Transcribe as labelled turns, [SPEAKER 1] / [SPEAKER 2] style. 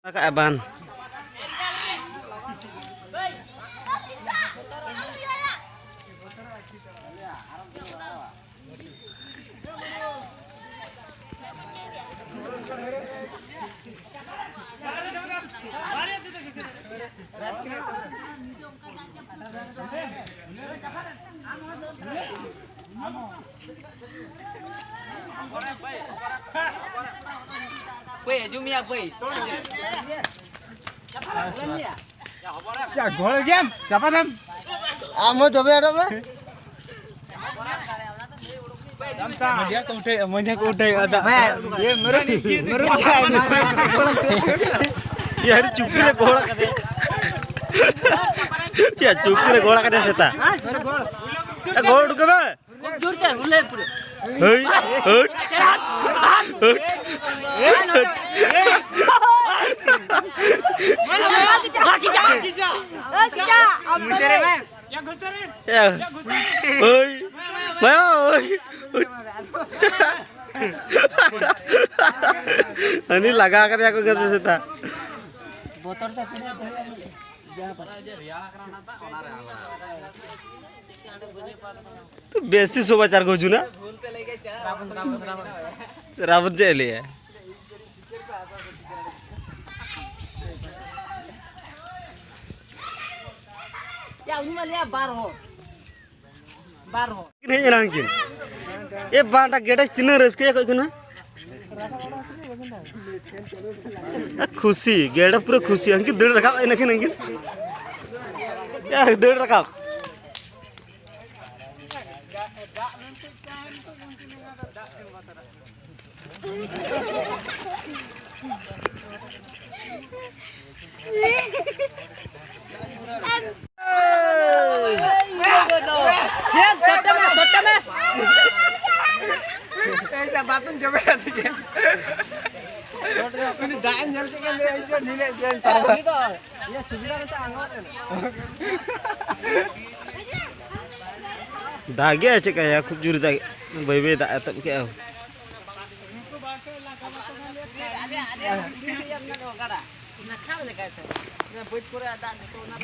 [SPEAKER 1] Ban.
[SPEAKER 2] Quê Jumia quê.
[SPEAKER 3] Ya gol game, siapa nam?
[SPEAKER 1] Amo coba ada apa?
[SPEAKER 3] Dia tuh udah ada.
[SPEAKER 1] Ye meru Ya ini cukure gola kade. Ya cukure gola kade seta. Gol duke ba?
[SPEAKER 2] जोर से उल्ले पूरे
[SPEAKER 1] Hei, hut. Hut. Ya. Hei. Mana hei. Ini laga कर या को करते सेता
[SPEAKER 2] बोतल से
[SPEAKER 1] तो बेसी समाचार को जुना रावण से ले है
[SPEAKER 2] या उन्हीं वाले बार हो
[SPEAKER 1] नहीं जाना किन ये बांटा गेटा चिन्ह रस के कोई ना खुशी गेटा पूरा खुशी अंकित दौड़ रखा इन्हें किन अंकित या दौड़ रखा
[SPEAKER 3] ऐसा बातन जब आती है उन्हें दाएं जलते के लिए जो नीले जल
[SPEAKER 2] ये सुविधा में तो आंगोर है
[SPEAKER 1] दागे अच्छे का या खूब जुरी दागे भाई दा तब क्या हो
[SPEAKER 2] ada